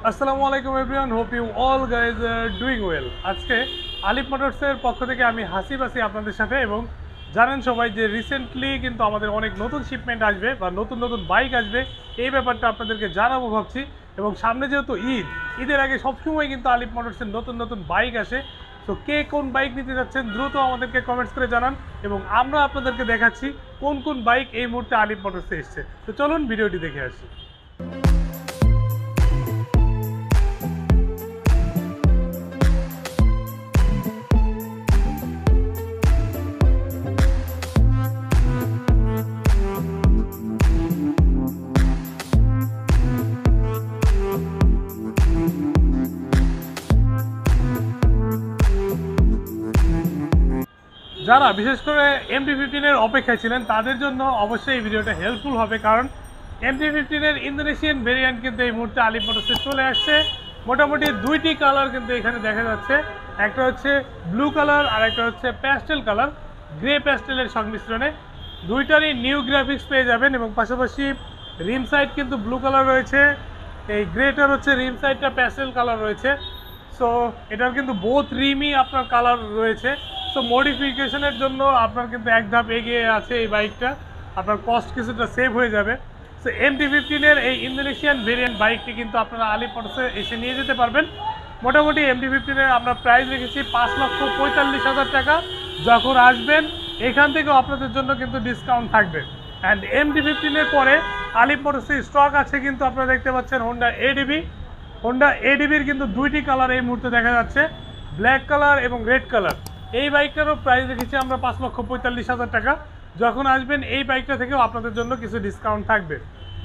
আসসালামু আলাইকুম everyone, hope you all guys are doing well. আজকে আলিফ মোটরসের পক্ষ থেকে আমি হাসিব আছি আপনাদের সাথে। এবং জানেন সবাই যে রিসেন্টলি কিন্তু আমাদের অনেক নতুন শিপমেন্ট আসবে বা নতুন নতুন বাইক আসবে, এই ব্যাপারটা আপনাদেরকে জানাবো ভাবছি। এবং সামনে যেহেতু ঈদের আগে সবসময় কিন্তু আলিফ মোটরসের নতুন নতুন বাইক আসে। তো কে কোন বাইক নিতে যাচ্ছেন দ্রুত আমাদেরকে কমেন্টস করে জানান, এবং আমরা আপনাদেরকে দেখাচ্ছি কোন কোন বাইক এই মুহূর্তে আলিফ মোটরসে এসছে। তো চলুন ভিডিওটি দেখে আসি। যারা বিশেষ করে MT-15 অপেক্ষায় ছিলেন তাদের জন্য অবশ্যই এই ভিডিওটা হেল্পফুল হবে, কারণ MT-15 ইন্দোনেশিয়ান ভেরিয়েন্ট কিন্তু এই মুহূর্তে আলিফ মোটরসে চলে আসছে। মোটামুটি দুইটি কালার কিন্তু এখানে দেখা যাচ্ছে, একটা হচ্ছে ব্লু কালার আর একটা হচ্ছে প্যাস্টেল কালার, গ্রে প্যাস্টেলের সংমিশ্রণে। দুইটারই নিউ গ্রাফিক্স পেয়ে যাবেন, এবং পাশাপাশি রিম সাইড কিন্তু ব্লু কালার রয়েছে, এই গ্রেটার হচ্ছে রিম সাইডটা প্যাস্টেল কালার রয়েছে। সো এটার কিন্তু বোথ রিমই আপনার কালার রয়েছে। সো মডিফিকেশনের জন্য আপনার কিন্তু এক ধাপ এগিয়ে আছে এই বাইকটা, আপনার কস্ট কিছুটা সেভ হয়ে যাবে। সো MT-15 এই ইন্দোনেশিয়ান ভেরিয়েন্ট বাইকটি কিন্তু আপনারা আলিফ মোটরসে এসে নিয়ে যেতে পারবেন। মোটামুটি MT-15 আমরা প্রাইস রেখেছি 5,45,000 টাকা। যখন আসবেন এখান থেকেও আপনাদের জন্য কিন্তু ডিসকাউন্ট থাকবে। অ্যান্ড MT-15 পরে আলিফ মোটরসে স্টক আছে কিন্তু আপনারা দেখতে পাচ্ছেন হোন্ডা এডিবির কিন্তু দুইটি কালার এই মুহূর্তে দেখা যাচ্ছে, ব্ল্যাক কালার এবং রেড কালার। এই বাইকটারও প্রাইস রেখেছি আমরা 5,45,000 টাকা। যখন আসবেন এই বাইকটা থেকেও আপনাদের জন্য কিছু ডিসকাউন্ট থাকবে।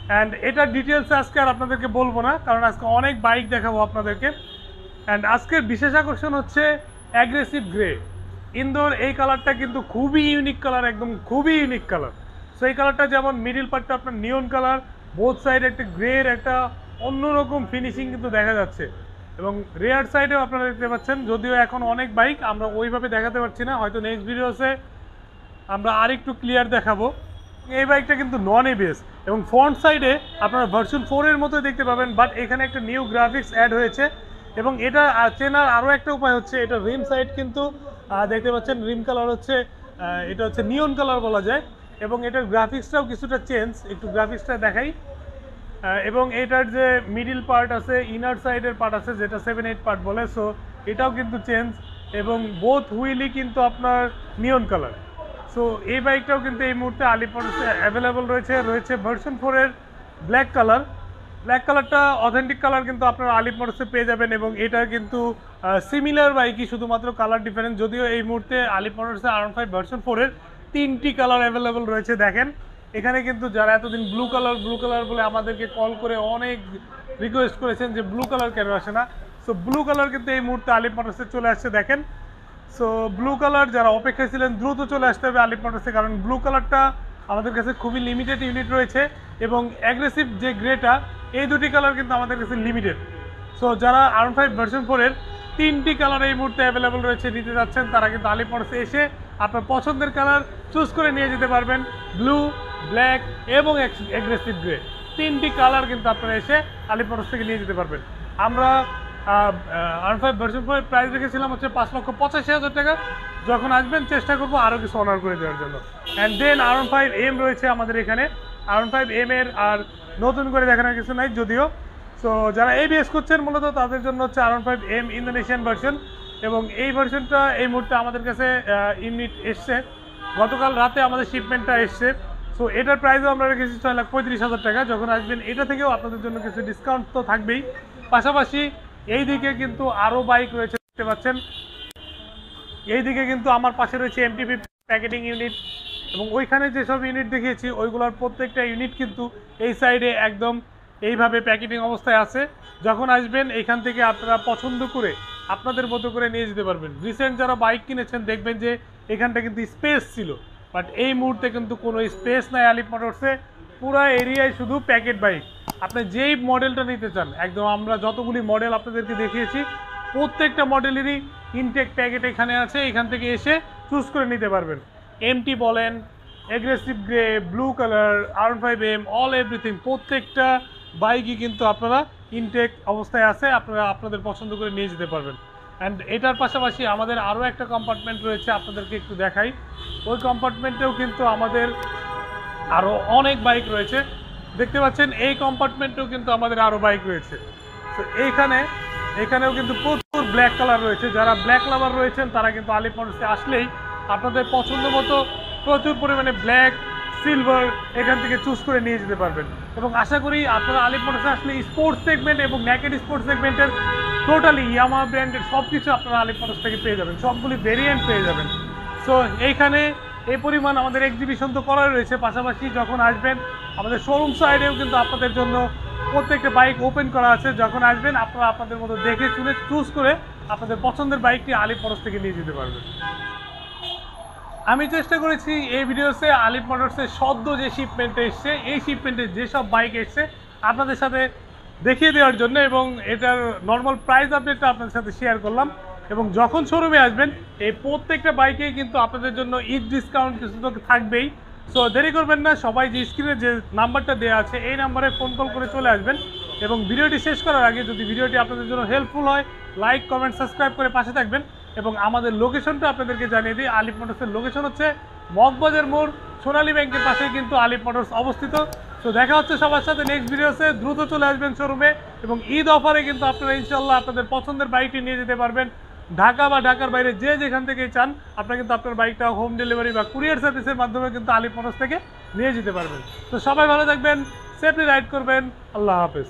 অ্যান্ড এটার ডিটেলস আজকে আর আপনাদেরকে বলবো না, কারণ আজকে অনেক বাইক দেখাবো আপনাদেরকে। অ্যান্ড আজকের বিশেষ আকর্ষণ হচ্ছে অ্যাগ্রেসিভ গ্রে ইন্দোর। এই কালারটা কিন্তু খুবই ইউনিক কালার, একদম খুবই ইউনিক কালার। সো এই কালারটা যেমন মিডিল পার্টটা আপনার নিয়ন কালার, বোথ সাইডে একটা গ্রের একটা অন্যরকম ফিনিশিং কিন্তু দেখা যাচ্ছে। এবং রেয়ার সাইডেও আপনারা দেখতে পাচ্ছেন, যদিও এখন অনেক বাইক আমরা ওইভাবে দেখাতে পারছি না, হয়তো নেক্সট ভিডিওসে আমরা আরেকটু ক্লিয়ার দেখাবো। এই বাইকটা কিন্তু নন এবিএস, এবং ফ্রন্ট সাইডে আপনারা ভার্সন 4-এর মতোই দেখতে পাবেন, বাট এখানে একটা নিউ গ্রাফিক্স অ্যাড হয়েছে। এবং এটা চেনার আরও একটা উপায় হচ্ছে, এটা রিম সাইড কিন্তু দেখতে পাচ্ছেন রিম কালার হচ্ছে, এটা হচ্ছে নিয়ন কালার বলা যায়। এবং এটার গ্রাফিক্সটাও কিছুটা চেঞ্জ, একটু গ্রাফিক্সটা দেখাই। এবং এটার যে মিডিল পার্ট আছে, ইনার সাইডের পার্ট আছে যেটা 7-8 পার্ট বলে, সো এটাও কিন্তু চেঞ্জ। এবং বোথ হুইলই কিন্তু আপনার নিয়ন কালার। সো এই বাইকটাও কিন্তু এই মুহূর্তে আলিফ মোটরসে অ্যাভেলেবল রয়েছে ভার্সন 4-এর ব্ল্যাক কালারটা অথেন্টিক কালার কিন্তু আপনারা আলিফ মোটরসে পেয়ে যাবেন। এবং এটার কিন্তু সিমিলার বাইকই, শুধুমাত্র কালার ডিফারেন্স। যদিও এই মুহূর্তে আলিফ মোটরসে R15 ভার্সন 4-এর 3টি কালার অ্যাভেলেবল রয়েছে। দেখেন এখানে কিন্তু যারা এতদিন ব্লু কালার বলে আমাদেরকে কল করে অনেক রিকোয়েস্ট করেছেন যে ব্লু কালার কেন আসে না, সো ব্লু কালার কিন্তু এই মুহূর্তে আলিফ মোটরসে চলে আসছে। দেখেন, সো ব্লু কালার যারা অপেক্ষায় ছিলেন দ্রুত চলে আসতে হবে আলিফ মোটরসে, কারণ ব্লু কালারটা আমাদের কাছে খুবই লিমিটেড ইউনিট রয়েছে। এবং অ্যাগ্রেসিভ যে গ্রেটা, এই দুটি কালার কিন্তু আমাদের কাছে লিমিটেড। সো যারা R15 ভার্সন 4-এর 3টি কালার এই মুহূর্তে অ্যাভেলেবল রয়েছে নিতে যাচ্ছেন, তারা কিন্তু আলিফ মোটরসে এসে আপনার পছন্দের কালার চুজ করে নিয়ে যেতে পারবেন। ব্লু, ব্ল্যাক এবং অ্যাগ্রেসিভ গ্রে 3টি কালার কিন্তু আপনারা এসে আলিফ মোটরস থেকে নিয়ে যেতে পারবেন। আমরা R15 ভার্সন 4-এর প্রাইস রেখেছিলাম হচ্ছে 5,85,000 টাকা। যখন আসবেন চেষ্টা করবো আরও কিছু অনার করে দেওয়ার জন্য। অ্যান্ড দেন R15M রয়েছে আমাদের এখানে। R15M এর আর নতুন করে দেখানোর কিছু নাই যদিও। সো যারা ABS করছেন মূলত তাদের জন্য হচ্ছে R15M ইন্দোনেশিয়ান ভার্সন। এবং এই ভার্সনটা এই মুহূর্তে আমাদের কাছে ইউনিট এসছে, গতকাল রাতে আমাদের শিপমেন্টটা এসছে। সো এটার প্রাইসও আমরা রেখেছি 6,35,000 টাকা। যখন আসবেন এটা থেকেও আপনাদের জন্য কিছু ডিসকাউন্ট তো থাকবেই। পাশাপাশি এই দিকে কিন্তু আরও বাইক রয়েছে, দেখতে পাচ্ছেন। এই দিকে কিন্তু আমার পাশে রয়েছে MT-15 প্যাকেটিং ইউনিট, এবং ওইখানে যেসব ইউনিট দেখিয়েছি ওইগুলোর প্রত্যেকটা ইউনিট কিন্তু এই সাইডে একদম এইভাবে প্যাকেটিং অবস্থায় আছে। যখন আসবেন এখান থেকে আপনারা পছন্দ করে আপনাদের মতো করে নিয়ে যেতে পারবেন। রিসেন্ট যারা বাইক কিনেছেন দেখবেন যে এখানটা কিন্তু স্পেস ছিল, বাট এই মুহূর্তে কিন্তু কোনো স্পেস নাই আলিফ মোটরসে। পুরো এরিয়ায় শুধু প্যাকেট বাইক। আপনি যেই মডেলটা নিতে চান, একদম আমরা যতগুলি মডেল আপনাদেরকে দেখিয়েছি প্রত্যেকটা মডেলেরই ইনটেক প্যাকেট এখানে আছে, এখান থেকে এসে চুজ করে নিতে পারবেন। MT বলেন, aggressive grey, blue colour, R15M, all everything, প্রত্যেকটা বাইকই কিন্তু আপনারা ইনটেক অবস্থায় আছে, আপনারা আপনাদের পছন্দ করে নিয়ে যেতে পারবেন। অ্যান্ড এটার পাশাপাশি আমাদের আরও একটা কম্পার্টমেন্ট রয়েছে, আপনাদেরকে একটু দেখাই। ওই কম্পার্টমেন্টেও কিন্তু আমাদের আরও অনেক বাইক রয়েছে, দেখতে পাচ্ছেন এই কম্পার্টমেন্টেও কিন্তু আমাদের আরও বাইক রয়েছে। তো এখানেও কিন্তু প্রচুর ব্ল্যাক কালার রয়েছে। যারা ব্ল্যাক লাভার রয়েছেন তারা কিন্তু আলিফ মোটরসে আসলেই আপনাদের পছন্দ মতো প্রচুর পরিমাণে ব্ল্যাক, সিলভার এখান থেকে চুজ করে নিয়ে যেতে পারবেন। এবং আশা করি আপনারা আলিফ মোটরসে আসলে স্পোর্টস সেগমেন্ট এবং নেকেড স্পোর্টস সেগমেন্টের টোটালি ইয়ামাহা ব্র্যান্ডের সব কিছু আপনারা আলিফ মোটরস থেকে পেয়ে যাবেন, সবগুলি ভেরিয়েন্ট পেয়ে যাবেন। সো এইখানে এই পরিমাণ আমাদের এক্সিবিশন তো করা রয়েছে, পাশাপাশি যখন আসবেন আমাদের শোরুম সাইডেও কিন্তু আপনাদের জন্য প্রত্যেকটা বাইক ওপেন করা আছে। যখন আসবেন আপনারা আপনাদের মতো দেখে শুনে চুজ করে আপনাদের পছন্দের বাইকটি আলিফ মোটরস থেকে নিয়ে যেতে পারবেন। আমি চেষ্টা করেছি এই ভিডিওতে আলিফ মোটরসের সদ্য যে শিপমেন্টে এসছে, এই শিপমেন্টে যেসব বাইক এসছে আপনাদের সাথে দেখিয়ে দেওয়ার জন্য, এবং এটার নর্মাল প্রাইস আপডেটটা আপনাদের সাথে শেয়ার করলাম। এবং যখন শোরুমে আসবেন এই প্রত্যেকটা বাইকেই কিন্তু আপনাদের জন্য ঈদ ডিসকাউন্ট কিছু তো থাকবেই। সো দেরি করবেন না, সবাই যে স্ক্রিনে যে নাম্বারটা দেওয়া আছে এই নাম্বারে ফোন কল করে চলে আসবেন। এবং ভিডিওটি শেষ করার আগে যদি ভিডিওটি আপনাদের জন্য হেল্পফুল হয়, লাইক, কমেন্ট, সাবস্ক্রাইব করে পাশে থাকবেন। এবং আমাদের লোকেশনটা আপনাদেরকে জানিয়ে দিই, আলিফ মোটরসের লোকেশন হচ্ছে মগবাজার মোড়, সোনালী ব্যাংকের পাশে কিন্তু আলিফ মোটরস অবস্থিত। তো দেখা হচ্ছে সবার সাথে নেক্সট ভিডিওতে। দ্রুত চলে আসবেন শোরুমে, এবং ঈদ অফারে কিন্তু আপনারা ইনশাল্লাহ আপনাদের পছন্দের বাইকটি নিয়ে যেতে পারবেন। ঢাকা বা ঢাকার বাইরে যে যেখান থেকে চান আপনারা কিন্তু আপনার বাইকটা হোম ডেলিভারি বা কুরিয়ার সার্ভিসের মাধ্যমে কিন্তু আলিফ মোটরস থেকে নিয়ে যেতে পারবেন। তো সবাই ভালো থাকবেন, সেফলি রাইড করবেন। আল্লাহ হাফেজ।